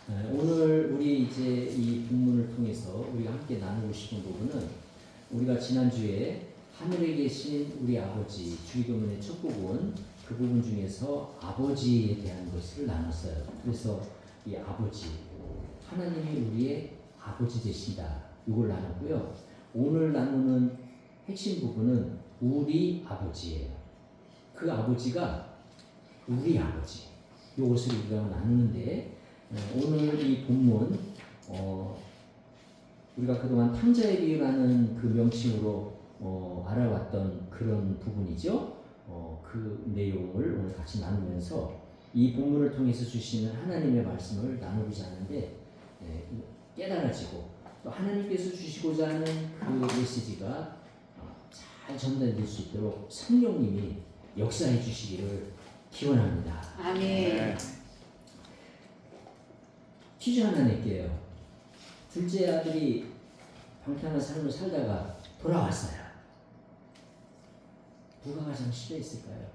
오늘 우리 이제 이 본문을 통해서 우리가 함께 나누고 싶은 부분은 우리가 지난주에 하늘에 계신 우리 아버지 주기도문의 첫 부분 그 부분 중에서 아버지에 대한 것을 나눴어요. 그래서 이 아버지 하나님이 우리의 아버지 되신다 이걸 나눴고요. 오늘 나누는 핵심 부분은 우리 아버지예요. 그 아버지가 우리 아버지 이것을 우리가 나누는데 오늘 이 본문 우리가 그동안 탕자의 비유라는 그 명칭으로 알아왔던 그런 부분이죠. 그 내용을 오늘 같이 나누면서 이 본문을 통해서 주시는 하나님의 말씀을 나누고자 하는데 깨달아지고 또 하나님께서 주시고자 하는 그 메시지가 잘 전달될 수 있도록 성령님이 역사해 주시기를 기원합니다. 아멘. 퀴즈 하나 낼게요. 둘째 아들이 방탕한 삶을 살다가 돌아왔어요. 누가 가장 싫어했을까요?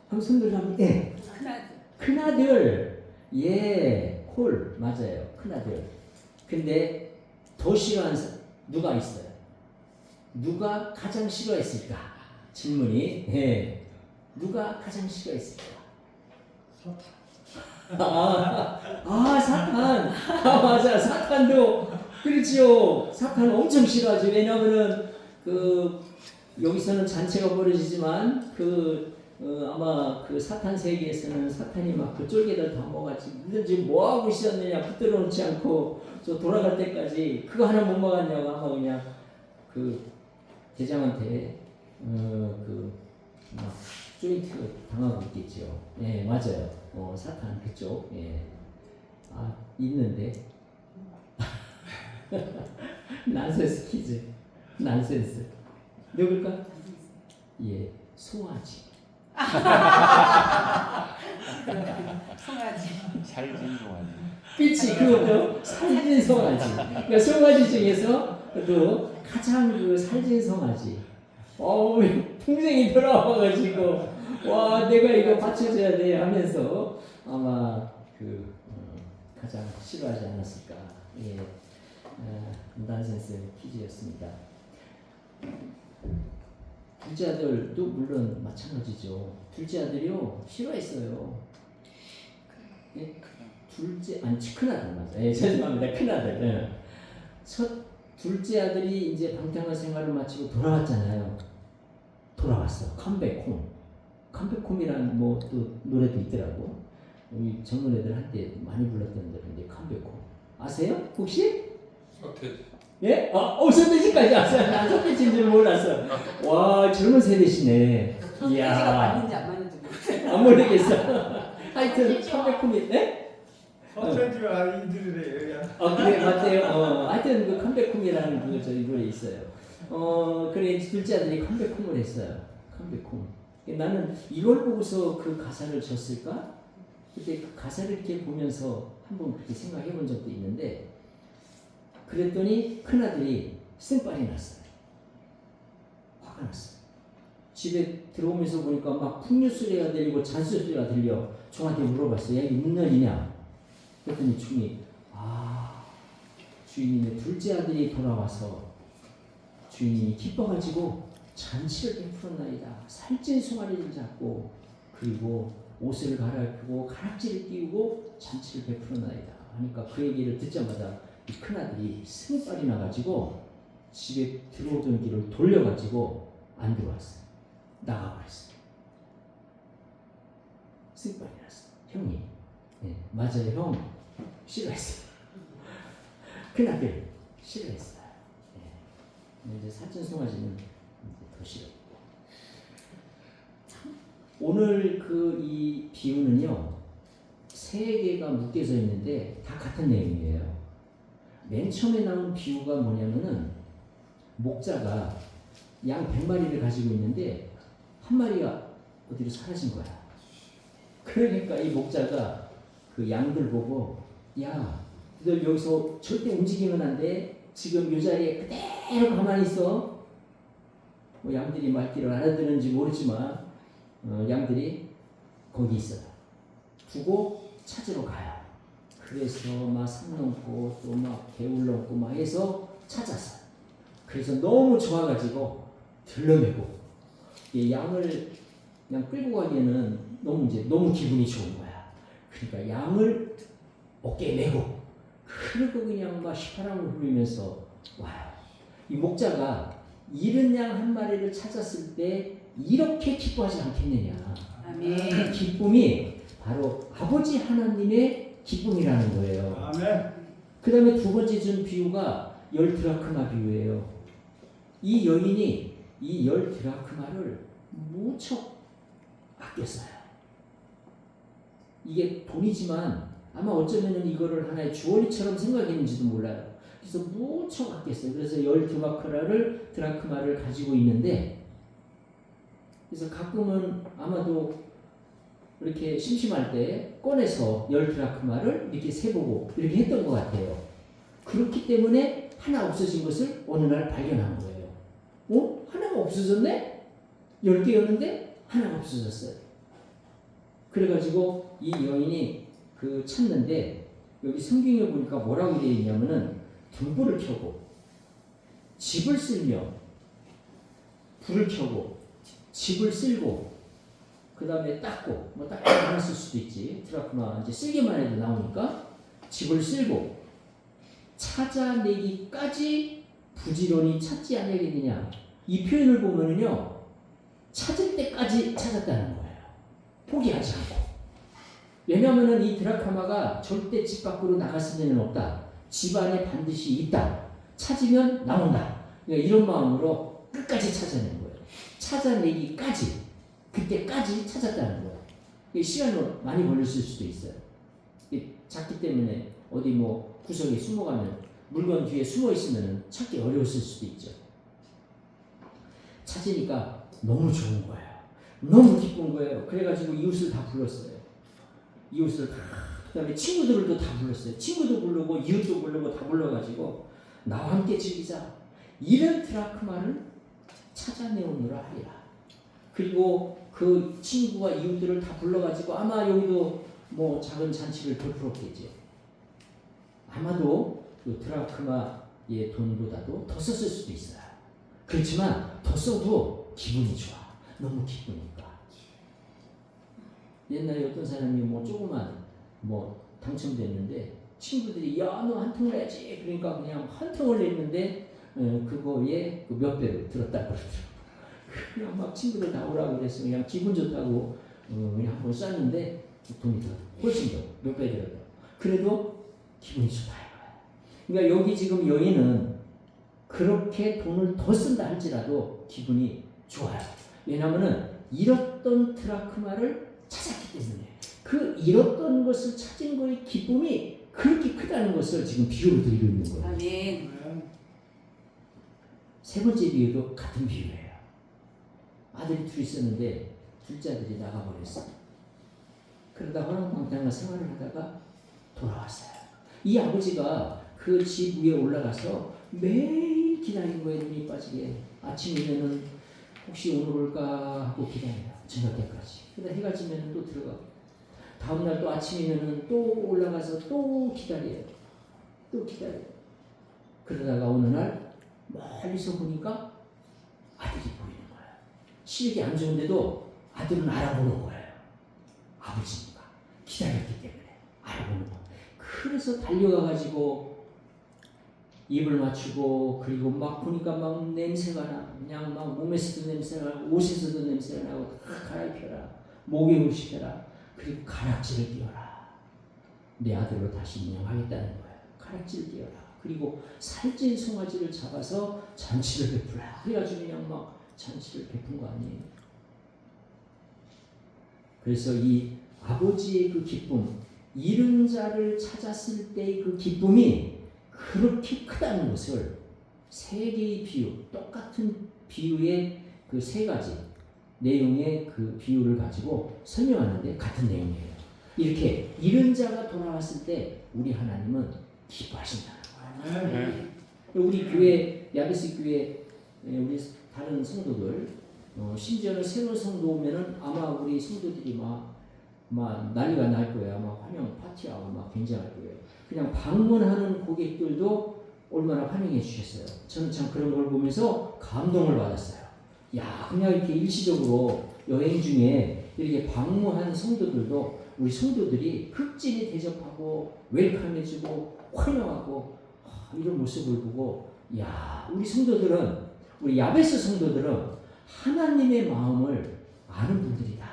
한번 손들 한번 예. 큰아들. 큰아들. 예. 콜. 맞아요. 큰아들. 근데 더 싫어하는 누가 있어요? 누가 가장 싫어했을까? 질문이. 예. 누가 가장 싫어했을까? 사탄. 맞아. 사탄도 그렇지요. 사탄 엄청 싫어하지. 왜냐하면은 여기서는 잔치가 벌어지지만 아마 그 사탄 세계에서는 사탄이 막 그 쫄개들 다 먹어가지고 너들 지금 뭐 하고 있었느냐 붙들어 놓지 않고 저 돌아갈 때까지 그거 하나 못 먹었냐고 아마 그냥 그 대장한테 막 조인트 당하고 있겠죠. 예, 맞아요. 사탄 그쪽. 예. 있는데. 난센스 퀴즈. 난센스. 누굴까? 예, 송아지. 송아지. 살진 송아지. 그치, 그것도 살진 송아지. 그러니까 송아지 중에서도 가장 그 살진 송아지. 풍생이 돌아와가지고, 와, 내가 이거 받쳐줘야 돼 하면서 아마 가장 싫어하지 않았을까. 예, 난센스 퀴즈였습니다. 둘째 아들도 물론 마찬가지죠. 둘째 아들이요 싫어했어요. 예? 큰아들 맞아. 예, 죄송합니다. 큰아들. 예. 둘째 아들이 이제 방탕한 생활을 마치고 돌아왔잖아요. 돌아왔어. 컴백홈. 컴백홈이라는 뭐 또 노래도 있더라고. 우리 젊은 애들 한때 많이 불렀던 노래인데 컴백홈. 아세요? 혹시? 서태지. 예? 서태지까지 아세요? 난 서태지인 줄 몰랐어. 와, 젊은 세대시네. 서태지가 맞는지 안 맞는지 모르겠어요. 안 모르겠어. 하여튼 컴백홈이 네? 서태지와 아이들이래요. 그래 맞대요. 하여튼 그 컴백홈이라는 저희 노래 있어요. 그래 둘째 아들이 컴백홈을 했어요. 컴백홈. 나는 이걸 보고서 그 가사를 졌을까? 그때 그 가사를 이렇게 보면서 한번 그렇게 생각해 본 적도 있는데 그랬더니 큰아들이 쌩빨이 났어요. 화가 났어요. 집에 들어오면서 보니까 막 풍류소리가 들리고 잔소리가 들려. 종한테 물어봤어요. 야, 이게 무슨 일이냐? 그랬더니 중이 주인님의 둘째 아들이 돌아와서 주인이 기뻐가지고 잔치를 베풀었나이다. 살찐 송아리를 잡고 그리고 옷을 갈아입히고 가락지를 띄우고 잔치를 베풀었나이다. 하니까 그 얘기를 듣자마자 이 큰아들이 승빨이 나가지고 집에 들어오던 길을 돌려가지고 안 들어왔어요. 나가버렸어요. 승빨이 났어. 형이. 네, 맞아요. 형 싫어했어요. 큰아들 싫어했어요. 네. 이제 살찐 송아지는 더 싫어했고. 오늘 이 비유는요 세 개가 묶여져 있는데 다 같은 내용이에요. 맨 처음에 나온 비유가 뭐냐면은 목자가 양 100마리를 가지고 있는데 한 마리가 어디로 사라진 거야. 그러니까 이 목자가 그 양들 보고 야, 너들 여기서 절대 움직이면 안 돼. 지금 이 자리에 그대로 가만히 있어. 뭐 양들이 말귀를 알아듣는지 모르지만 양들이 거기 있어요. 두고 찾으러 가요. 그래서 막 산 넘고 또 막 개울 넘고 막 해서 찾았어요. 그래서 너무 좋아가지고 들러매고 이 양을 그냥 끌고 가기에는 너무 기분이 좋은 거야. 그러니까 양을 어깨에 메고 그리고 그냥 막 휘파람을 불리면서 와요. 이 목자가 잃은 양 한 마리를 찾았을 때 이렇게 기뻐하지 않겠느냐. 그 아멘. 기쁨이 바로 아버지 하나님의 기쁨이라는 거예요. 아멘. 그 다음에 두 번째 준 비유가 10드라크마 비유예요. 이 여인이 이 10드라크마를 무척 아꼈어요. 이게 돈이지만 아마 어쩌면 이거를 하나의 주얼리처럼 생각했는지도 몰라요. 그래서 무척 아꼈어요. 그래서 10드라크마를 가지고 있는데, 그래서 가끔은 아마도 이렇게 심심할 때 꺼내서 10드라크마를 이렇게 세보고 이렇게 했던 것 같아요. 그렇기 때문에 하나 없어진 것을 어느 날 발견한 거예요. 하나가 없어졌네? 10개였는데 하나가 없어졌어요. 그래가지고 이 여인이 그 찾는데, 여기 성경에 보니까 뭐라고 되어 있냐면은 등불을 켜고 집을 쓸며 불을 켜고 집을 쓸고 그 다음에 닦고 뭐 닦고 안 쓸 수도 있지. 드라크마 이제 쓸기만 해도 나오니까 집을 쓸고 찾아내기까지 부지런히 찾지 않으겠느냐. 이 표현을 보면은요, 찾을 때까지 찾았다는 거예요. 포기하지 않고. 왜냐하면은 이 드라크마가 절대 집 밖으로 나갈 수는 없다. 집 안에 반드시 있다. 찾으면 나온다. 그러니까 이런 마음으로 끝까지 찾아낸 거예요. 찾아내기까지, 그때까지 찾았다는 거예요. 시간은 많이 걸렸을 수도 있어요. 작기 때문에 어디 뭐 구석에 숨어가면, 물건 뒤에 숨어 있으면 찾기 어려웠을 수도 있죠. 찾으니까 너무 좋은 거예요. 너무 기쁜 거예요. 그래가지고 이웃을 다 불렀어요. 이웃을 다, 그 다음에 친구들도 다 불렀어요. 친구도 부르고 이웃도 부르고 다 불러가지고 나와 함께 즐기자. 이런 드라크마를 찾아내오느라 하리라. 그리고 그 친구와 이웃들을 다 불러가지고 아마 여기도 뭐 작은 잔치를 베풀었겠죠. 아마도 그 드라크마의 돈보다도 더 썼을 수도 있어요. 그렇지만 더 써도 기분이 좋아. 너무 기쁘니까. 옛날에 어떤 사람이 뭐 조그만 뭐 당첨됐는데 친구들이 야 너 한 통을 해야지. 그러니까 그냥 한 통을 냈는데 그거에 그 몇 배로 들었다고 그러더라고요. 그냥 막 친구들 나오라고 그래서 그냥 기분 좋다고 그냥 한번 쐈는데 돈이 더 훨씬 더 몇 배 들었다. 그래도 기분이 좋다 이거야. 그러니까 여기 지금 여인은 그렇게 돈을 더 쓴다 할지라도 기분이 좋아요. 왜냐하면은 잃었던 드라크마를 찾았기 때문에 그 잃었던 것을 찾은 거의 기쁨이 그렇게 크다는 것을 지금 비유로 드리고 있는 거예요. 아멘. 세 번째 비유도 같은 비유예요. 아들이 둘이 있었는데 둘째 아들이 나가버렸어요. 그러다 허랑방탕한 생활을 하다가 돌아왔어요. 이 아버지가 그 집 위에 올라가서 매일 기다린 거에 눈이 빠지게. 아침이면은 혹시 오늘 올까 하고 기다려요. 저녁 때까지. 그러다 해가 지면 또 들어가고. 다음날 또 아침이면은 또 올라가서 또 기다려요. 또 기다려요. 그러다가 어느 날 멀리서 보니까 아들이 보이는 거예요. 시력이 안 좋은데도 아들은 알아보는 거예요. 아버지니까. 기다렸기 때문에 알아보는 거예요. 그래서 달려가가지고 입을 맞추고, 그리고 막 보니까 막 냄새가 나. 그냥 막 몸에서도 냄새가 나고 옷에서도 냄새가 나고 다 갈아입혀라. 목욕을 시켜라. 그리고 가락지를 띄워라. 내 아들로 다시 인양하겠다는 거예요. 가락지를 띄워라. 그리고 살찐 송아지를 잡아서 잔치를 베풀라. 그래가지고 그냥 막 잔치를 베푼 거 아니에요. 그래서 이 아버지의 그 기쁨, 잃은 자를 찾았을 때의 그 기쁨이 그렇게 크다는 것을 세 개의 비유, 똑같은 비유의 그 세 가지 내용의 그 비유를 가지고 설명하는데 같은 내용이에요. 이렇게 잃은 자가 돌아왔을 때 우리 하나님은 기뻐하신다는 거예요. 우리 교회, 야베스 교회, 우리 다른 성도들, 심지어는 새로운 성도 오면은 아마 우리 성도들이 막 막 난리가 날 거야. 막 환영 파티하고 막 굉장할 거예요. 그냥 방문하는 고객들도 얼마나 환영해 주셨어요. 저는 참 그런 걸 보면서 감동을 받았어요. 야, 그냥 이렇게 일시적으로 여행 중에 이렇게 방문한 성도들도 우리 성도들이 흑진히 대접하고 웰컴해주고 환영하고 이런 모습을 보고 야, 우리 성도들은 우리 야베스 성도들은 하나님의 마음을 아는 분들이다.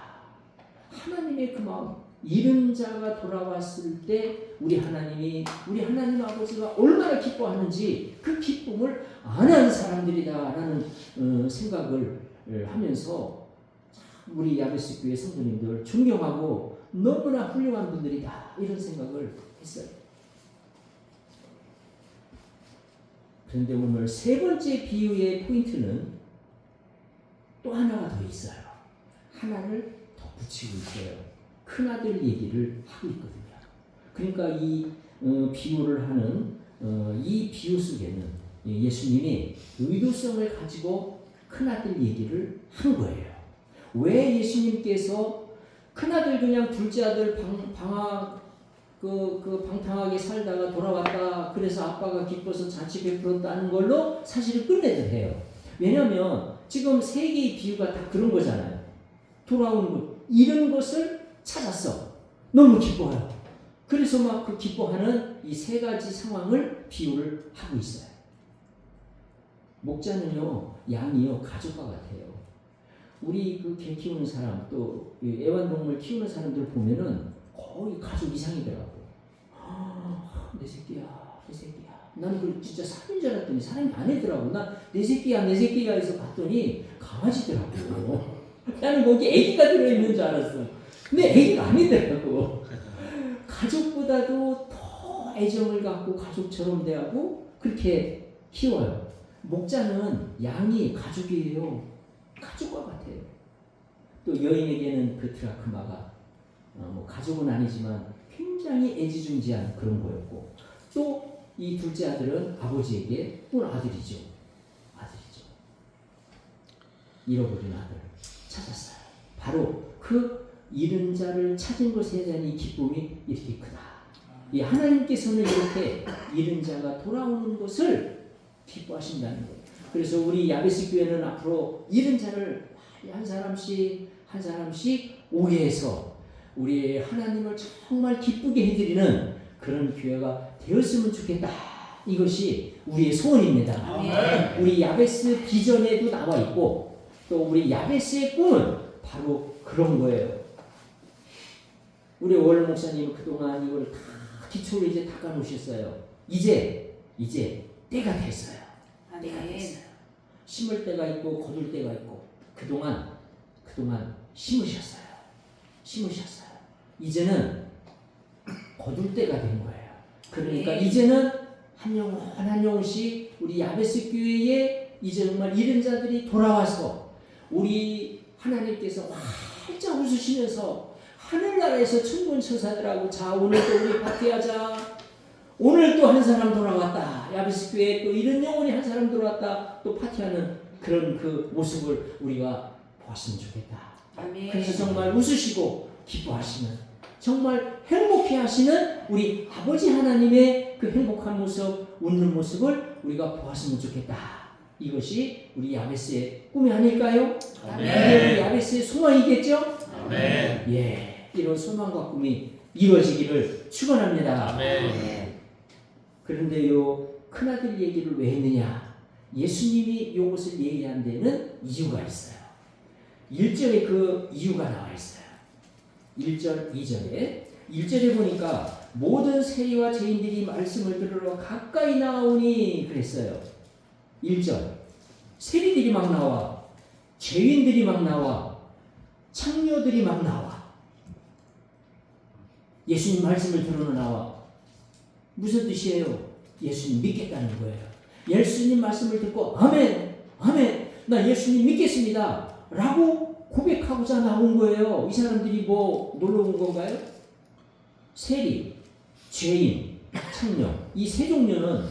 하나님의 그 마음, 잃은 자가 돌아왔을 때 우리 하나님 아버지가 얼마나 기뻐하는지 그 기쁨을 아는 사람들이다라는 생각을 하면서 우리 야베스 교회 성도님들 존경하고 너무나 훌륭한 분들이다 이런 생각을 했어요. 그런데 오늘 세 번째 비유의 포인트는 또 하나가 더 있어요. 하나를 덧붙이고 있어요. 큰아들 얘기를 하고 있거든요. 그러니까 이 비유를 하는 이 비유 속에는 예수님이 의도성을 가지고 큰아들 얘기를 한 거예요. 왜 예수님께서 큰아들 그냥 둘째 아들 방탕하게 살다가 돌아왔다. 그래서 아빠가 기뻐서 잔치 베풀었다는 걸로 사실을 끝내들 해요. 왜냐하면 지금 세 개의 비유가 다 그런 거잖아요. 돌아오는 것, 잃은 것을 찾았어. 너무 기뻐요. 그래서 막 그 기뻐하는 이 세 가지 상황을 비유를 하고 있어요. 목자는요, 양이요, 가족과 같아요. 우리 그 개 키우는 사람, 또 애완동물 키우는 사람들 보면은 거의 가족 이상이더라고. 내 새끼야, 내 새끼야. 나는 그 진짜 사람인 줄 알았더니 사람이 아니더라고. 나 내 새끼야, 내 새끼야 해서 봤더니 강아지더라고. 나는 거기 애기가 들어있는 줄 알았어. 근데 애기가 아니더라고. 가족보다도 더 애정을 갖고 가족처럼 대하고 그렇게 키워요. 목자는 양이 가족이에요. 가족과 같아요. 또 여인에게는 그 드라크마가 뭐 가족은 아니지만 굉장히 애지중지한 그런 거였고, 또 이 둘째 아들은 아버지에게 또 아들이죠. 잃어버린 아들 찾았어요. 바로 그 잃은 자를 찾은 것에 대한 이 기쁨이 이렇게 크다. 이 하나님께서는 이렇게 잃은 자가 돌아오는 것을 기뻐하신다는 거예요. 그래서 우리 야베스 교회는 앞으로 잃은 자를 한 사람씩 오게 해서 우리 하나님을 정말 기쁘게 해드리는 그런 교회가 되었으면 좋겠다. 이것이 우리의 소원입니다. 우리 야베스 비전에도 나와 있고 또 우리 야베스의 꿈은 바로 그런 거예요. 우리 월 목사님 그동안 이걸 다 기초를 이제 닦아 놓으셨어요. 이제 때가 됐어요. 때가 됐어요. 심을 때가 있고 거둘 때가 있고 그동안 심으셨어요. 이제는 거둘 때가 된 거예요. 그러니까 이제는 한 영혼씩 우리 야베스 교회에 이제 정말 잃은 자들이 돌아와서 우리 하나님께서 활짝 웃으시면서 하늘나라에서 천군천사들하고 자 오늘 또 우리 파티하자. 오늘 또 한 사람 돌아왔다. 야베스 교회에 또 이런 영혼이 한 사람 돌아왔다. 또 파티하는 그런 그 모습을 우리가 보았으면 좋겠다. 아멘. 그래서 정말 웃으시고 기뻐하시는 정말 행복해하시는 우리 아버지 하나님의 그 행복한 모습, 웃는 모습을 우리가 보았으면 좋겠다. 이것이 우리 야베스의 꿈이 아닐까요? 이게 우리 야베스의 소망이겠죠? 아멘. 예, 이런 소망과 꿈이 이루어지기를 축원합니다. 아멘. 그런데요, 큰아들 얘기를 왜 했느냐? 예수님이 이것을 얘기한 데는 이유가 있어요. 1절에 그 이유가 나와 있어요. 1절, 2절에 1절에 보니까 모든 세리와 죄인들이 말씀을 들으러 가까이 나오니 그랬어요. 1절 세리들이 막 나와, 죄인들이 막 나와, 창녀들이 막 나와, 예수님 말씀을 들으러 나와. 무슨 뜻이에요? 예수님 믿겠다는 거예요. 예수님 말씀을 듣고 아멘, 아멘, 나 예수님 믿겠습니다 라고 고백하고자 나온 거예요. 이 사람들이 뭐 놀러 온 건가요? 세리, 죄인, 창녀, 이 세 종류는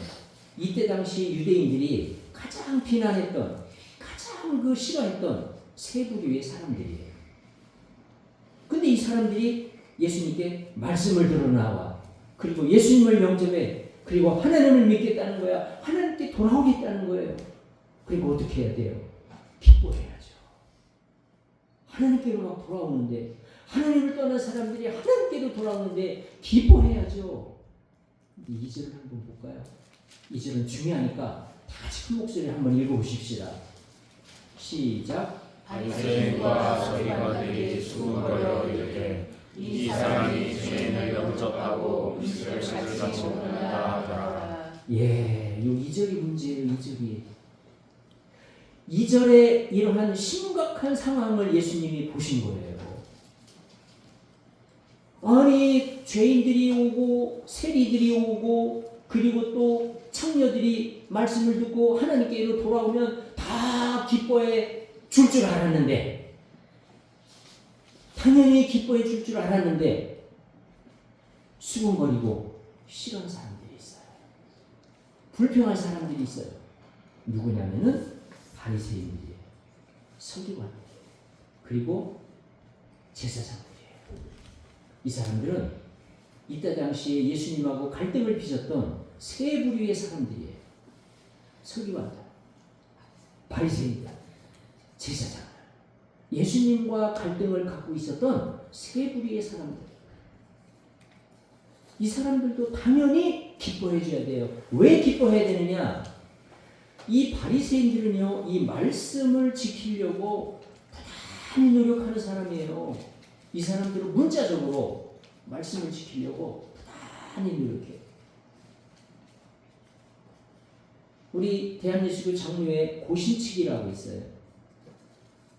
이때 당시 유대인들이 가장 비난했던, 가장 그 싫어했던 세 부류의 사람들이에요. 근데 이 사람들이 예수님께 말씀을 들어 나와. 그리고 예수님을 영접해. 그리고 하나님을 믿겠다는 거야. 하나님께 돌아오겠다는 거예요. 그리고 어떻게 해야 돼요? 기뻐해야죠. 하나님께로 막 돌아오는데, 하나님을 떠난 사람들이 하나님께로 돌아오는데 기뻐해야죠. 2절을 한번 볼까요? 2절은 중요하니까 다 같이 큰 목소리를 한번 읽어보십시다. 시작. 바리새인과 서기관들이 수군거려 이르되 이 사람이 죄인을 영접하고 이스라엘 같이 먹는다 하더라. 예, 요 2절이 문제예요. 2절이. 2절에 이러한 심각한 상황을 예수님이 보신 거예요. 아니, 죄인들이 오고 세리들이 오고 그리고 또 창녀들이 말씀을 듣고 하나님께로 돌아오면 다 기뻐해 줄 줄 알았는데, 당연히 기뻐해 줄 줄 알았는데 수군거리고 싫어하는 사람들이 있어요. 불평할 사람들이 있어요. 누구냐면은 바리새인들이에요. 서기관들이에요. 그리고 제사장들이에요. 이 사람들은 이때 당시에 예수님하고 갈등을 빚었던 세 부류의 사람들이에요. 서기관들, 바리새인들, 제사장들. 예수님과 갈등을 갖고 있었던 세 부류의 사람들. 이 사람들도 당연히 기뻐해 줘야 돼요. 왜 기뻐해야 되느냐? 이 바리새인들은요, 이 말씀을 지키려고 부단히 노력하는 사람이에요. 이 사람들은 문자적으로 말씀을 지키려고 부단히 노력해요. 우리 대한예수교 장로회 고신칙이라고 있어요.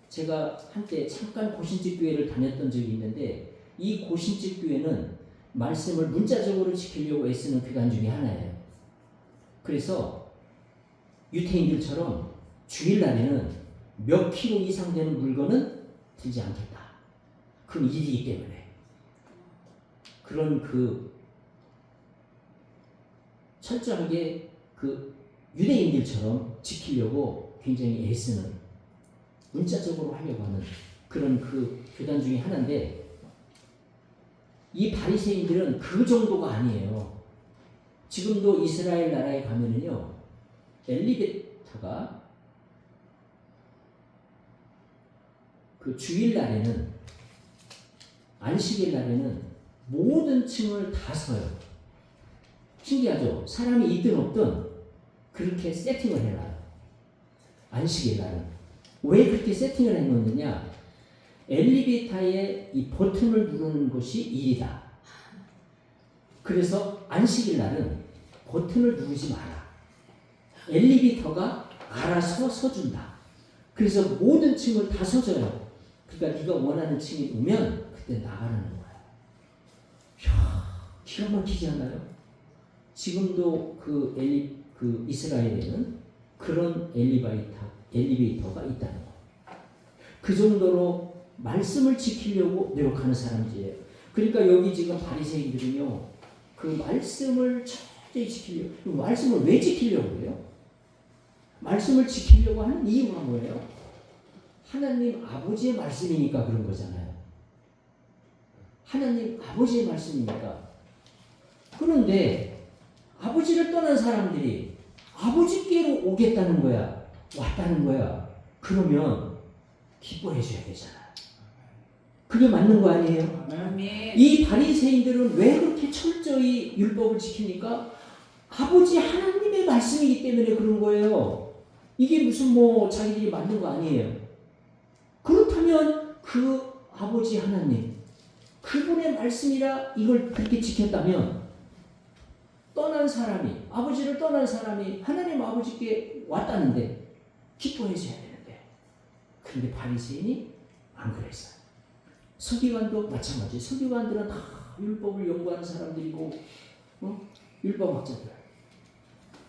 제가 한때 잠깐 고신칙 교회를 다녔던 적이 있는데, 이 고신칙 교회는 말씀을 문자적으로 지키려고 애쓰는 교단 중에 하나예요. 그래서 유태인들처럼 주일날에는 몇 킬로 이상 되는 물건은 들지 않겠다. 그건 일이기 때문에. 그런 철저하게 유대인들처럼 지키려고 굉장히 애쓰는, 문자적으로 하려고 하는 그런 교단 중에 하나인데, 이 바리새인들은 그 정도가 아니에요. 지금도 이스라엘 나라에 가면은요, 엘리베이터가 주일날에는, 안식일 날에는 모든 층을 다 서요. 신기하죠? 사람이 있든 없든 그렇게 세팅을 해놔요. 안식일 날은. 왜 그렇게 세팅을 해놓느냐? 엘리베이터의 이 버튼을 누르는 것이 일이다. 그래서 안식일 날은 버튼을 누르지 마라. 엘리베이터가 알아서 서준다. 그래서 모든 층을 다 서줘요. 그러니까 네가 원하는 층이 오면 그때 나가라는 거야. 이야, 기가 막히지 않아요? 지금도 이스라엘에는 그런 엘리베이터가 있다는 거예요. 그 정도로 말씀을 지키려고 노력하는 사람들이에요. 그러니까 여기 지금 바리새인들은요, 그 말씀을 철저히 지키려고, 말씀을 왜 지키려고 해요? 말씀을 지키려고 하는 이유가 뭐예요? 하나님 아버지의 말씀이니까 그런 거잖아요. 하나님 아버지의 말씀이니까. 그런데 아버지를 떠난 사람들이 아버지께로 오겠다는 거야. 왔다는 거야. 그러면 기뻐해 줘야 되잖아. 그게 맞는 거 아니에요? 아멘. 이 바리새인들은 왜 그렇게 철저히 율법을 지킵니까? 아버지 하나님의 말씀이기 때문에 그런 거예요. 이게 무슨 자기들이 만든 거 아니에요. 그렇다면 그 아버지 하나님, 그분의 말씀이라 이걸 그렇게 지켰다면, 떠난 사람이, 아버지를 떠난 사람이 하나님 아버지께 왔다는데 기뻐해 줘야 되는데, 그런데 바리새인이 안 그랬어요. 서기관도 마찬가지. 서기관들은 다 율법을 연구하는 사람들이고, 율법학자들.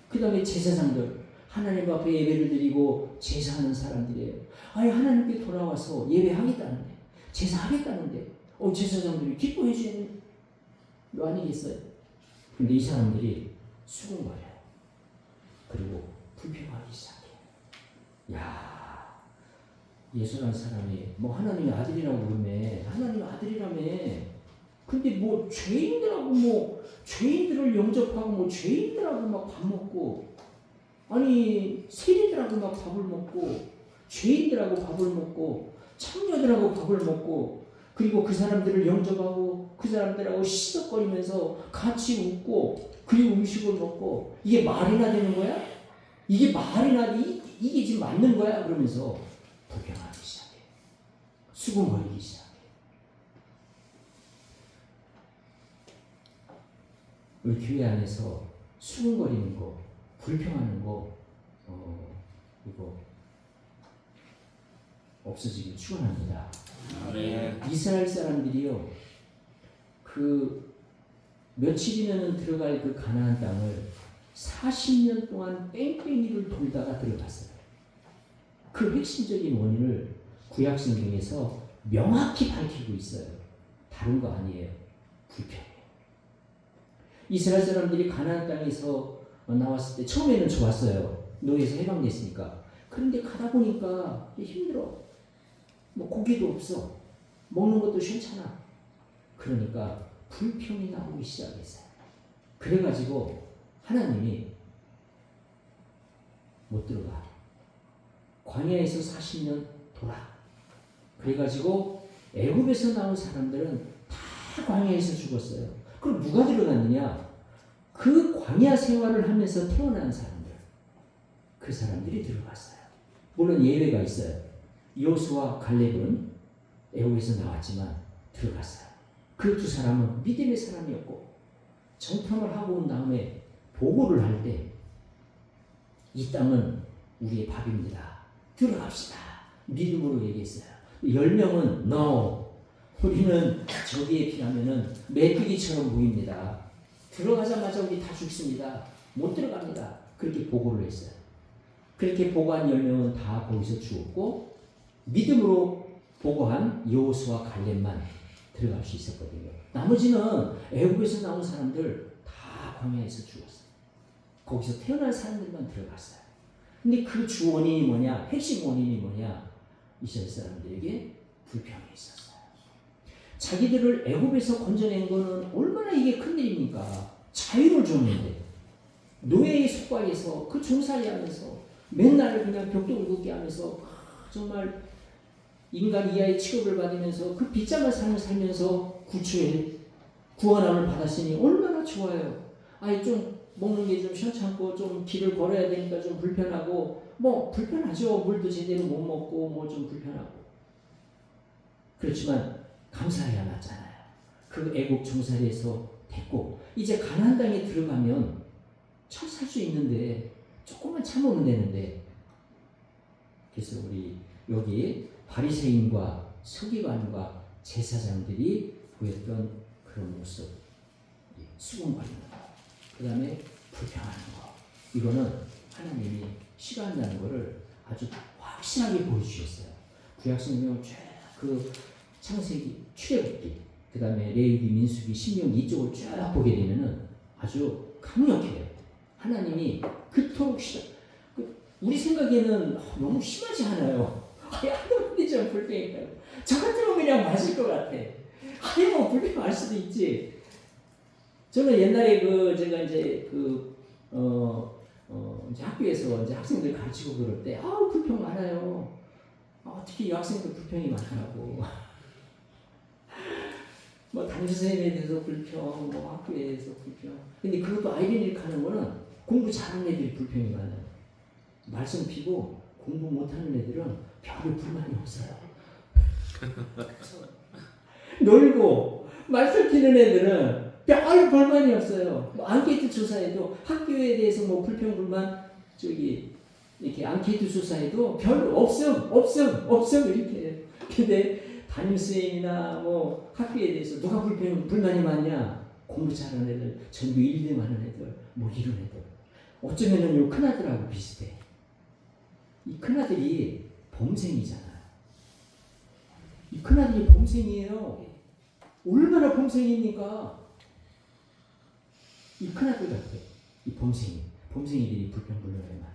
그 다음에 제사장들, 하나님 앞에 예배를 드리고 제사하는 사람들이에요. 아니, 하나님께 돌아와서 예배하겠다는데, 제사하겠다는데, 제사장들이 기뻐해 주는 거 아니겠어요? 근데 이 사람들이 수군거려요. 그리고 불평하기 시작해요. 야, 예수라는 사람이 하나님의 아들이라고 그러네. 하나님의 아들이라며. 근데 뭐 죄인들을 영접하고 뭐 죄인들하고 막 밥 먹고 아니 세리들하고 막 밥을 먹고 죄인들하고 밥을 먹고 창녀들하고 밥을 먹고 그리고 그 사람들을 영접하고 그 사람들하고 시덕거리면서 같이 웃고 그리고 음식을 먹고 이게 말이나 되는 거야? 이게 말이나 이게 지금 맞는 거야? 그러면서 불평하기 시작해. 수군거리기 시작해. 우리 교회 안에서 수군거리는 거, 불평하는 거, 이거 없어지길 축원합니다. 아멘. 이스라엘 사람들이요, 그 며칠이면 들어갈 그 가나안 땅을 40년 동안 뺑뺑이를 돌다가 들어갔어요. 그 핵심적인 원인을 구약 성경에서 명확히 밝히고 있어요. 다른 거 아니에요. 불평이에요. 이스라엘 사람들이 가나안 땅에서 나왔을 때 처음에는 좋았어요. 노예에서 해방됐으니까. 그런데 가다 보니까 힘들어. 뭐 고기도 없어. 먹는 것도 싫잖아. 그러니까 불평이 나오기 시작했어요. 그래가지고 하나님이 못 들어가. 광야에서 40년 돌아. 그래가지고 애굽에서 나온 사람들은 다 광야에서 죽었어요. 그럼 누가 들어갔느냐? 그 광야 생활을 하면서 태어난 사람들. 그 사람들이 들어갔어요. 물론 예외가 있어요. 여호수아 갈렙은 애굽에서 나왔지만 들어갔어요. 그 두 사람은 믿음의 사람이었고 정탐을 하고 온 다음에 보고를 할 때 이 땅은 우리의 밥입니다. 들어갑시다. 믿음으로 얘기했어요. 10명은 no. 우리는 저기에 비하면은 메뚜기처럼 보입니다. 들어가자마자 우리 다 죽습니다. 못 들어갑니다. 그렇게 보고를 했어요. 그렇게 보고한 10명은 다 거기서 죽었고 믿음으로 보고한 여호수아 갈렙만 들어갈 수 있었거든요. 나머지는 애굽에서 나온 사람들 다 광야에서 죽었어요. 거기서 태어난 사람들만 들어갔어요. 근데 그 주 원인이 뭐냐? 핵심 원인이 뭐냐? 이스라엘 사람들에게 불평이 있었어요. 자기들을 애굽에서 건져낸 거는 얼마나 이게 큰일입니까? 자유를 줬는데 노예의 속박에서 그 종살이하면서 맨날 그냥 벽돌 긋게 하면서 정말 인간 이하의 취급을 받으면서 그 빗장을 살면서 구원함을 받았으니 얼마나 좋아요. 아니 좀 먹는 게 좀 시원찮고 좀 길을 걸어야 되니까 좀 불편하고 뭐 불편하죠. 물도 제대로 못 먹고 뭐 좀 불편하고 그렇지만 감사해야 맞잖아요. 그 애국 종살이에서 됐고 이제 가나안 땅에 들어가면 잘 살 수 있는데 조금만 참으면 되는데 그래서 우리 여기 바리새인과 서기관과 제사장들이 보였던 그런 모습, 수군거리는 거, 그 다음에 불평하는 거, 이거는 하나님이 싫어한다는 것을 아주 확실하게 보여주셨어요. 구약성경 그 창세기, 출애굽기, 그 다음에 레위기, 민수기, 신명기 이쪽을 쫙 보게 되면은 아주 강력해요. 하나님이 그토록 우리 생각에는 너무 심하지 않아요. 하나님이 좀 불평했다고. 저 같으면 그냥 마실 것 같아. 아니 뭐 불평할 수도 있지. 저는 옛날에 제가 이제 이제 학교에서 이제 학생들 가르치고 그럴 때 불평 많아요. 특히 여학생들 불평이 많더라고. 뭐 담임 선생님에 대해서 불평, 뭐 학교에 대해서 불평. 근데 그것도 아이러니를 하는 거는 공부 잘하는 애들이 불평이 많아요. 말씀 피고 공부 못하는 애들은 별로 불만이 없어요. 놀고 말씀 피는 애들은 별 불만이 없어요. 뭐 앙케이트 조사에도 학교에 대해서 뭐 불평 불만 이렇게 앙케이트 조사에도 별 없음 이렇게. 근데 담임 선생님이나 뭐 학교에 대해서 누가 불만이 많냐? 공부 잘하는 애들, 전교 1등 하는 애들, 뭐 이런 애들. 어쩌면은 요 큰아들하고 비슷해. 이 큰아들이 범생이잖아요. 이 큰아들이 범생이에요. 얼마나 범생입니까? 이 큰아들 같아. 이 범생이들이 불평불만이 많아요.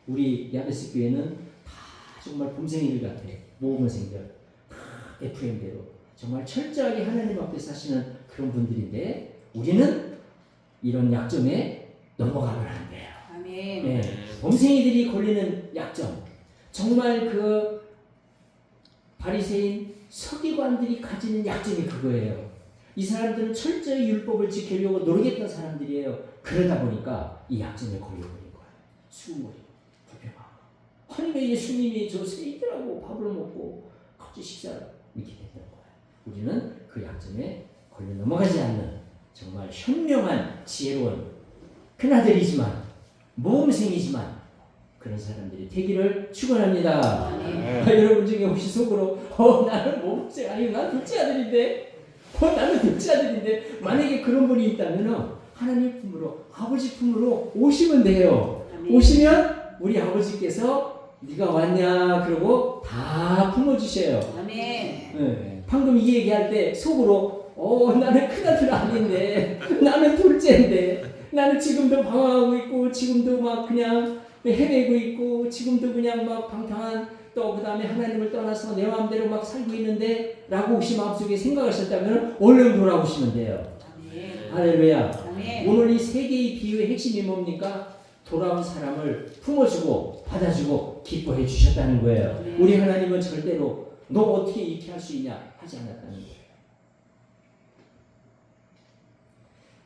우리 야베스 교회는 다 정말 범생이들 같아. 모범생들. 다 FM대로 정말 철저하게 하나님 앞에 사시는 그런 분들인데 우리는 이런 약점에 넘어가면 안 돼요. 아멘. 네. 범생이들이 걸리는 약점, 정말 그 바리새인 서기관들이 가지는 약점이 그거예요. 이 사람들은 철저히 율법을 지키려고 노력했던 사람들이에요. 그러다 보니까 이 약점에 걸려버린 거예요. 수고리고 불평하고. 아니 왜 예수님이 저 세이들하고 밥을 먹고 같이 식사를 이렇게 됐던 거예요. 우리는 그 약점에 걸려 넘어가지 않는 정말 현명한 지혜로운 큰아들이지만 모험생이지만 그런 사람들이 되기를 축원합니다. 여러분 중에 혹시 속으로 나는 모험생 아니고 난 둘째 아들인데 나는 둘째 아들인데 만약에 그런 분이 있다면 하나님 품으로 아버지 품으로 오시면 돼요. 아멘. 오시면 우리 아버지께서 네가 왔냐 그러고 다 품어주셔요. 아멘. 네. 방금 이 얘기할 때 속으로 나는 큰아들 아닌데 나는 둘째인데 나는 지금도 방황하고 있고 지금도 막 그냥 헤매고 있고 지금도 그냥 막 방탕한 또 그 다음에 하나님을 떠나서 내 마음대로 막 살고 있는데 라고 혹시 마음속에 생각하셨다면 얼른 돌아오시면 돼요. 아멘. 할렐루야. 아멘. 오늘 이 세 개의 비유의 핵심이 뭡니까? 돌아온 사람을 품어주고 받아주고 기뻐해 주셨다는 거예요. 네. 우리 하나님은 절대로 너 어떻게 이렇게 할 수 있냐 하지 않았다는 거예요.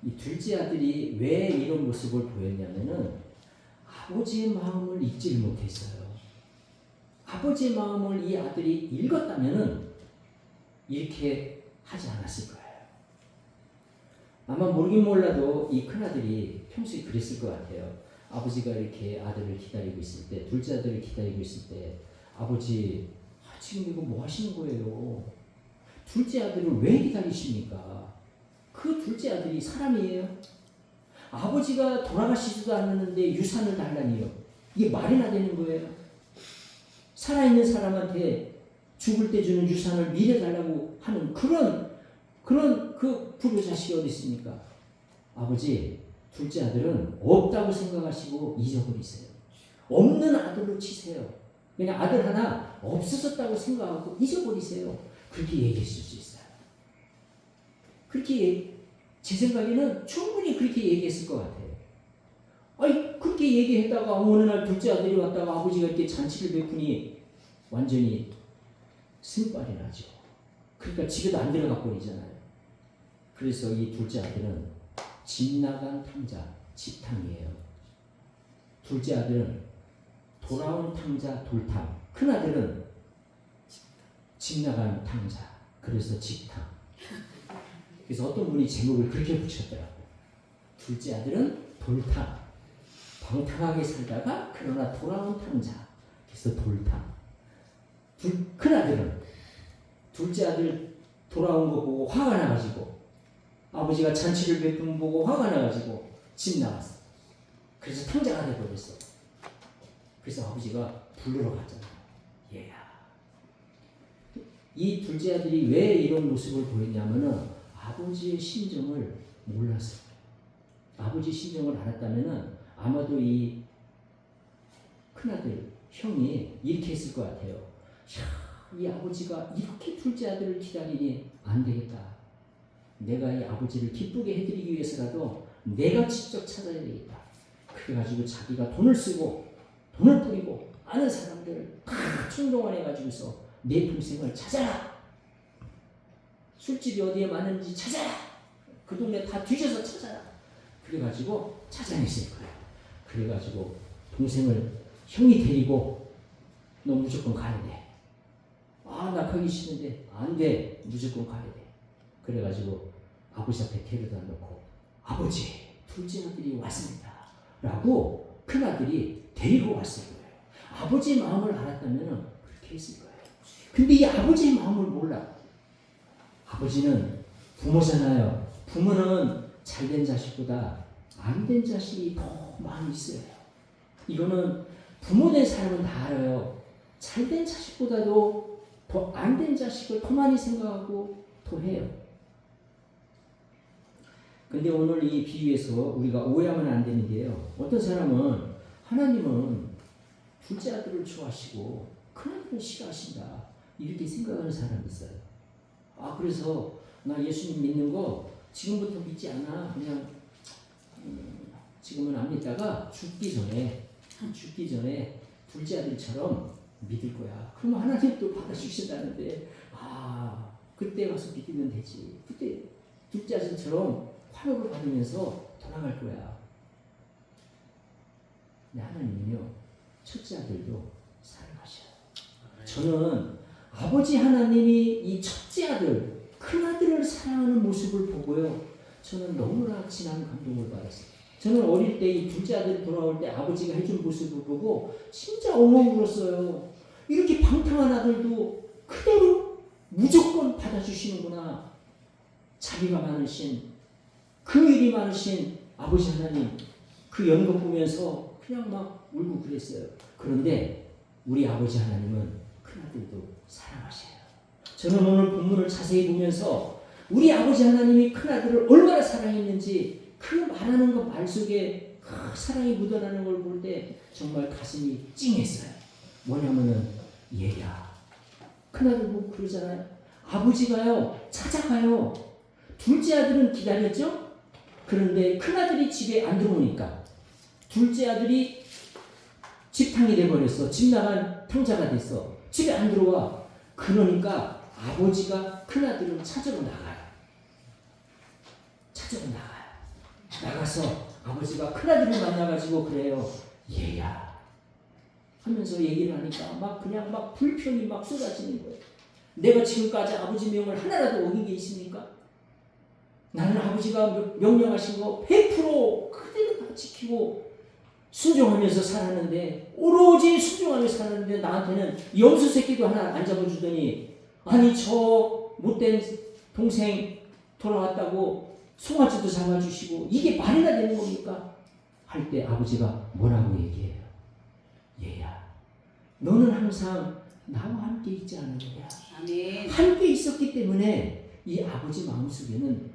이 둘째 아들이 왜 이런 모습을 보였냐면은 아버지의 마음을 읽지를 못했어요. 아버지의 마음을 이 아들이 읽었다면은 이렇게 하지 않았을 거예요. 아마 모르긴 몰라도 이 큰아들이 평소에 그랬을 것 같아요. 아버지가 이렇게 아들을 기다리고 있을 때, 둘째 아들을 기다리고 있을 때, 아버지, 지금 이거 뭐 하시는 거예요? 둘째 아들을 왜 기다리십니까? 그 둘째 아들이 사람이에요. 아버지가 돌아가시지도 않았는데 유산을 달라니요. 이게 말이나 되는 거예요. 살아있는 사람한테 죽을 때 주는 유산을 미래 달라고 하는 그런 그 불효자식이 어디 있습니까? 아버지, 둘째 아들은 없다고 생각하시고 잊어버리세요. 없는 아들로 치세요. 그냥 아들 하나 없어졌다고 생각하고 잊어버리세요. 그렇게 얘기했을 수 있어요. 그렇게 제 생각에는 충분히 그렇게 얘기했을 것 같아요. 아니 그렇게 얘기했다가 어느 날 둘째 아들이 왔다가 아버지가 이렇게 잔치를 베푸니 완전히 승빨이 나죠. 그러니까 집에도 안 들어가 버리잖아요. 그래서 이 둘째 아들은 집 나간 탕자, 집탕이에요. 둘째 아들은 돌아온 탕자, 돌탕. 큰 아들은 집 나간 탕자, 그래서 집탕. 그래서 어떤 분이 제목을 그렇게 붙였더라고요. 둘째 아들은 돌탕. 방탕하게 살다가 그러나 돌아온 탕자. 그래서 돌탕. 큰 아들은 둘째 아들 돌아온 거 보고 화가 나가지고 아버지가 잔치를 베푼 거 보고 화가 나가지고 집 나갔어. 그래서 탕자가 돼버렸어. 그래서 아버지가 부르러 갔잖아요. 얘야. 이 둘째 아들이 왜 이런 모습을 보였냐면은 아버지의 심정을 몰랐어요. 아버지 심정을 알았다면은 아마도 이 큰아들, 형이 이렇게 했을 것 같아요. 야, 이 아버지가 이렇게 둘째 아들을 기다리니 안 되겠다. 내가 이 아버지를 기쁘게 해드리기 위해서라도 내가 직접 찾아야 되겠다. 그래가지고 자기가 돈을 쓰고 돈을 뿌리고 아는 사람들을 다 충동원해가지고서 내 동생을 찾아라. 술집이 어디에 많은지 찾아라. 그 동네 다 뒤져서 찾아라. 그래가지고 찾아냈을 거예요. 그래가지고 동생을 형이 데리고 너 무조건 가야 돼. 아, 나 가기 싫은데 안 돼. 무조건 가야 돼. 그래가지고 아버지 앞에 데려다 놓고 아버지, 둘째 아들이 왔습니다. 라고 큰 아들이 데리고 왔을 거예요. 아버지의 마음을 알았다면 그렇게 했을 거예요. 근데 이 아버지의 마음을 몰라. 아버지는 부모잖아요. 부모는 잘된 자식보다 안 된 자식이 더 많이 있어요. 이거는 부모된 사람은 다 알아요. 잘된 자식보다도 더 안 된 자식을 더 많이 생각하고 더 해요. 근데 오늘 이 비유에서 우리가 오해하면 안 되는 게요. 어떤 사람은 하나님은 둘째 아들을 좋아하시고 큰 아들을 싫어하신다. 이렇게 생각하는 사람이 있어요. 그래서 나 예수님 믿는 거 지금부터 믿지 않아. 그냥 지금은 안 믿다가 죽기 전에 둘째 아들처럼 믿을 거야. 그러면 하나님 또 받아주신다는데 그때 와서 믿으면 되지. 그때 둘째 아들처럼 화력을 받으면서 돌아갈 거야. 근데 하나님은요, 첫째 아들도 사랑하셔요. 저는 아버지 하나님이 이 첫째 아들, 큰 아들을 사랑하는 모습을 보고요, 저는 너무나 진한 감동을 받았어요. 저는 어릴 때 이 둘째 아들이 돌아올 때 아버지가 해준 모습을 보고 진짜 엉엉 울었어요. 이렇게 방탕한 아들도 그대로 무조건 받아주시는구나. 자비가 많으신, 긍휼이 많으신 아버지 하나님, 그 연극 보면서 그냥 막 울고 그랬어요. 그런데 우리 아버지 하나님은 큰아들도 사랑하셔요. 저는 오늘 본문을 자세히 보면서 우리 아버지 하나님이 큰아들을 얼마나 사랑했는지 그 말하는 것 말 속에 그 사랑이 묻어나는 걸 볼 때 정말 가슴이 찡했어요. 뭐냐면은 얘야, 큰아들 보고 그러잖아요. 아버지가요 찾아가요. 둘째 아들은 기다렸죠. 그런데 큰아들이 집에 안 들어오니까 둘째 아들이 집탕이 돼버렸어. 집 나간 탕자가 됐어. 집에 안 들어와. 그러니까 아버지가 큰아들을 찾으러 나가요. 나가서 아버지가 큰아들을 만나가지고 그래요. 얘야 하면서 얘기를 하니까 그냥 불평이 쏟아지는 거예요. 내가 지금까지 아버지 명을 하나라도 어긴 게 있습니까? 나는 아버지가 명령하신 거 100% 그대로 다 지키고 순종하면서 살았는데, 오로지 순종하면서 살았는데 나한테는 염소 새끼도 하나 안 잡아주더니, 아니 저 못된 동생 돌아왔다고 송아지도 잡아주시고 이게 말이나 되는 겁니까? 할 때 아버지가 뭐라고 얘기해요? 얘야, 너는 항상 나와 함께 있지 않았느냐? 아멘. 함께 있었기 때문에 이 아버지 마음속에는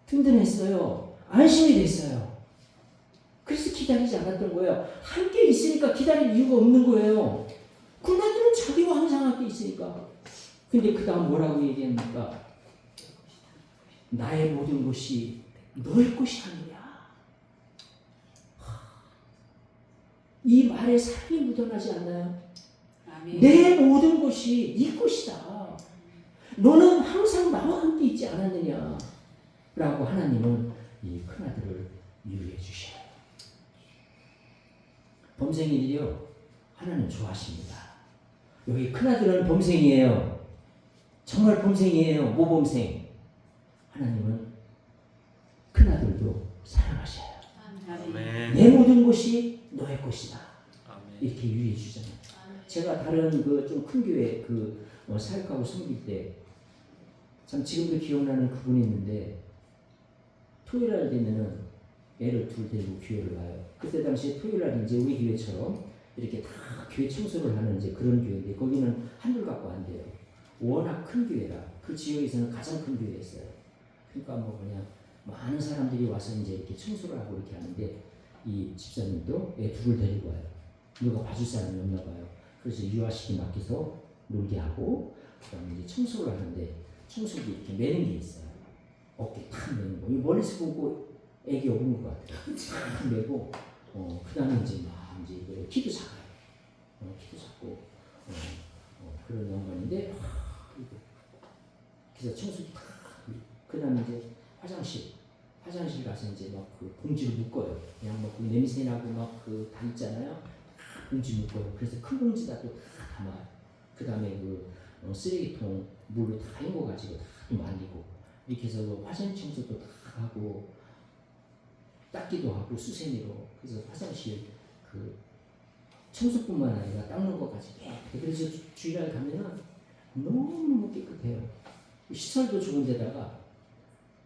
든든했어요. 안심이 됐어요. 그래서 기다리지 않았던 거예요. 함께 있으니까 기다릴 이유가 없는 거예요. 그날들은 자기와 항상 함께 있으니까. 근데 그 다음 뭐라고 얘기합니까? 나의 모든 것이 너의 것이 아니냐. 이 말에 사랑이 묻어나지 않나요? 아멘. 내 모든 것이 네 것이다. 너는 항상 나와 함께 있지 않았느냐. 라고 하나님은 이 큰아들을 유의해 주셔요. 범생이들이요, 하나님 좋아하십니다. 여기 큰아들은 범생이에요. 정말 범생이에요. 모범생. 하나님은 큰아들도 사랑하셔요. 아멘. 내 모든 것이 너의 것이다. 아멘. 이렇게 유의해 주잖아요. 제가 다른 좀 큰 교회 사역하고 섬길 때 참 지금도 기억나는 그분이 있는데, 토요일 날 되면은 애를 둘 데리고 교회를 가요. 그때 당시에 토요일 날 이제 우리 교회처럼 이렇게 다 교회 청소를 하는 이제 그런 교회인데, 거기는 한둘 갖고 안 돼요. 워낙 큰 교회라 그 지역에서는 가장 큰 교회였어요. 그러니까 그냥 많은 사람들이 와서 이제 이렇게 청소를 하고 이렇게 하는데, 이 집사님도 애 둘을 데리고 와요. 누가 봐줄 사람이 없나 봐요. 그래서 유아식이 맡겨서 놀게 하고, 그다음에 이제 청소를 하는데, 청소기 이렇게 매는 게 있어요. 어깨 탁 매는 거. 멀리서 보고 애기 업은 것 같아요. 탁 매고, 그다음에 이제 이제 키도 작아요. 키도 작고, 그런 양반인데, 그래서 청소기 탁. 그다음에 이제 화장실 가서 이제 그 봉지를 묶어요. 그냥 그 냄새 나고 다 있잖아요. 봉지 묶어요. 그래서 큰 봉지다 또 다 담아요. 그다음에 쓰레기통 물로 다 헹궈가지고 다 또 말리고, 이렇게 해서 화장 청소도 다 하고, 닦기도 하고 수세미로. 그래서 화장실 청소뿐만 아니라 닦는 것까지 깨끗해. 그래서 주일날 가면은 너무 깨끗해요. 시설도 좋은 데다가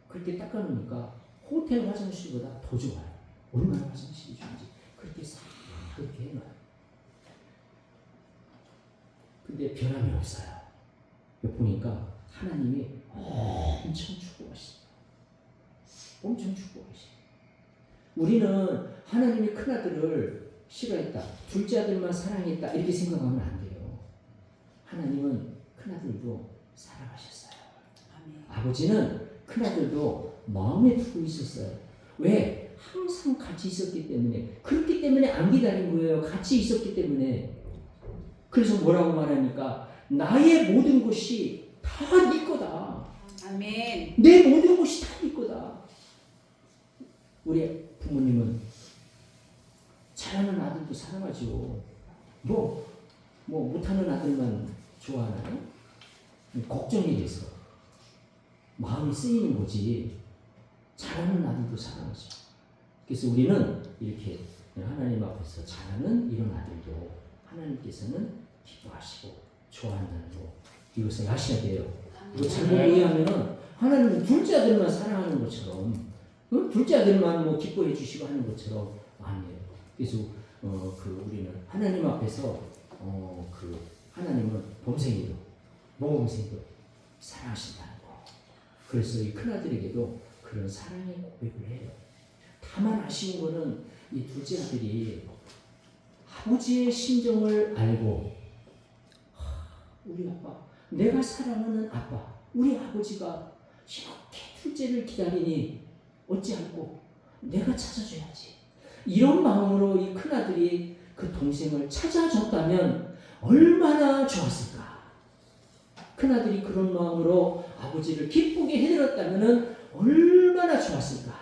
그렇게 닦아놓으니까 호텔 화장실보다 더 좋아요. 얼마나 화장실이 좋은지. 그렇게 싹 그렇게 해놔요. 근데 변함이 없어요. 보니까 하나님이 엄청 축복하십니다. 엄청 축복하십니다. 우리는 하나님이 큰아들을 싫어했다, 둘째 아들만 사랑했다, 이렇게 생각하면 안 돼요. 하나님은 큰아들도 사랑하셨어요. 아버지는 큰아들도 마음에 두고 있었어요. 왜? 항상 같이 있었기 때문에. 그렇기 때문에 안 기다린 거예요. 같이 있었기 때문에. 그래서 뭐라고 말합니까? 나의 모든 것이 다 네 거다. 아멘. 내 모든 것이 다 네 거다. 우리 부모님은 잘하는 아들도 사랑하죠. 뭐 못하는 아들만 좋아하나요? 걱정이 돼서 마음이 쓰이는 거지. 잘하는 아들도 사랑하죠. 그래서 우리는 이렇게 하나님 앞에서 잘하는 이런 아들도 하나님께서는 기뻐하시고 좋아한다는 거 이것을 아셔야 돼요. 이거 잘못 이해하면은 하나님은 둘째 아들만 사랑하는 것처럼, 둘째 아들만 뭐 기뻐해 주시고 하는 것처럼 아니에요. 그래서 우리는 하나님 앞에서 하나님은 범생이도 모범생도 사랑하신다는 거. 그래서 이 큰아들에게도 그런 사랑의 고백을 해요. 다만 아쉬운 거는 이 둘째 아들이 아버지의 심정을 알고, 우리 아빠, 내가 사랑하는 아빠, 우리 아버지가 이렇게 둘째를 기다리니 어찌할꼬 내가 찾아줘야지. 이런 마음으로 이 큰아들이 그 동생을 찾아줬다면 얼마나 좋았을까. 큰아들이 그런 마음으로 아버지를 기쁘게 해드렸다면 얼마나 좋았을까.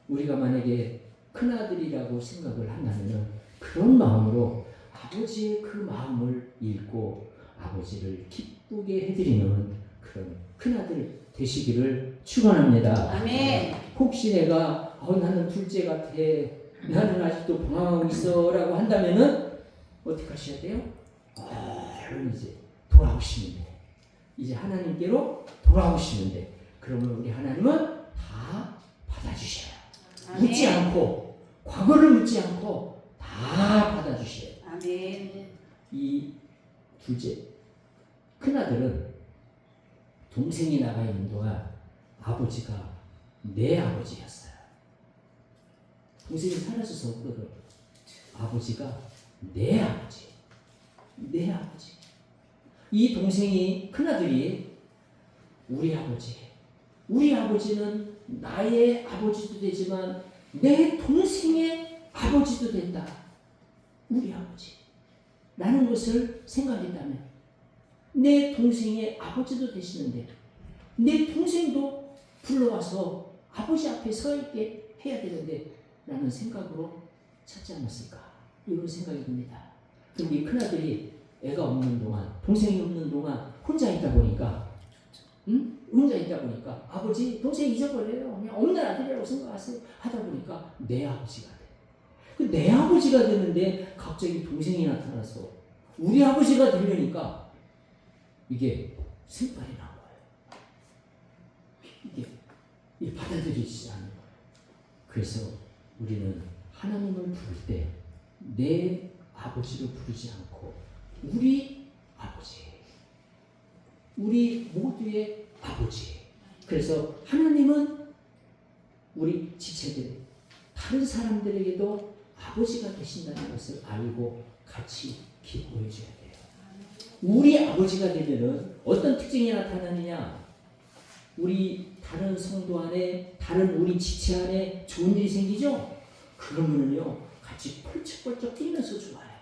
우리가 만약에 큰아들이라고 생각을 한다면 그런 마음으로 아버지의 그 마음을 읽고 아버지를 기쁘게 해드리는 그런 큰아들 되시기를 축원합니다. 아멘. 혹시 내가 나는 둘째 같아, 나는 아직도 방황하고 있어 라고 한다면은 어떻게 하셔야 돼요? 그럼 이제 돌아오시면 돼. 이제 하나님께로 돌아오시면 돼. 그러면 우리 하나님은 다 받아주셔요. 아멘. 묻지 않고, 과거를 묻지 않고 다 받아주셔요. 아멘. 이 둘째 큰아들은 동생이 나가 있는 동안 아버지가 내 아버지였어요. 동생이 사라져서 없거든. 아버지가 내 아버지. 내 아버지. 이 동생이 큰아들이 우리 아버지. 우리 아버지는 나의 아버지도 되지만 내 동생의 아버지도 된다. 우리 아버지. 라는 것을 생각했다면 내 동생의 아버지도 되시는데 내 동생도 불러와서 아버지 앞에 서 있게 해야 되는데 라는 생각으로 찾지 않았을까. 이런 생각이 듭니다. 근데 이 큰아들이 애가 없는 동안, 동생이 없는 동안 혼자 있다 보니까 혼자 있다 보니까 아버지 동생 잊어버려요. 그냥 없는 아들이라고 생각하세요. 하다 보니까 내 아버지가 돼. 그 내 아버지가 되는데 갑자기 동생이 나타나서 우리 아버지가 되려니까 이게 승발이 난 거예요. 이게 받아들이지 않는 거예요. 그래서 우리는 하나님을 부를 때 내 아버지로 부르지 않고 우리 아버지, 우리 모두의 아버지. 그래서 하나님은 우리 지체들, 다른 사람들에게도 아버지가 되신다는 것을 알고 같이 기도해 줘야 돼요. 우리 아버지가 되면은 어떤 특징이 나타나느냐? 우리 다른 성도 안에, 다른 우리 지체 안에 좋은 일이 생기죠? 그러면은요, 같이 펄쩍펄쩍 뛰면서 좋아해요.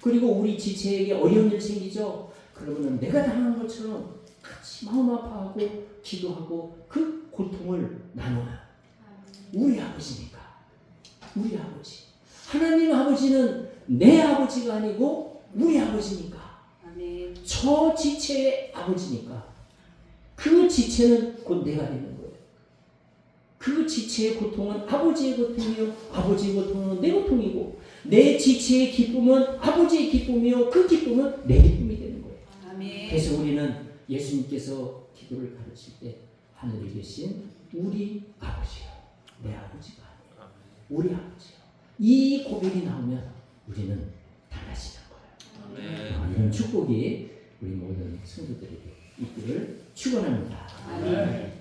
그리고 우리 지체에게 어려운 일 생기죠? 그러면은 내가 당한 것처럼 같이 마음 아파하고 기도하고 그 고통을 나눠요. 우리 아버지니까. 우리 아버지. 하나님 아버지는 내 아버지가 아니고 우리 아버지니까. 아멘. 저 지체의 아버지니까. 그 지체는 곧 내가 되는 거예요. 그 지체의 고통은 아버지의 고통이요, 아버지의 고통은 내 고통이고, 내 지체의 기쁨은 아버지의 기쁨이요, 그 기쁨은 내 기쁨이 되는 거예요. 아멘. 그래서 우리는 예수님께서 기도를 가르칠 때 하늘에 계신 우리 아버지요, 내 아버지가 아니에요, 우리 아버지요. 이 고백이 나오면 우리는 달라지는 거예요. 이런 축복이 우리 모든 성도들에게 있기를 축원합니다. 아멘.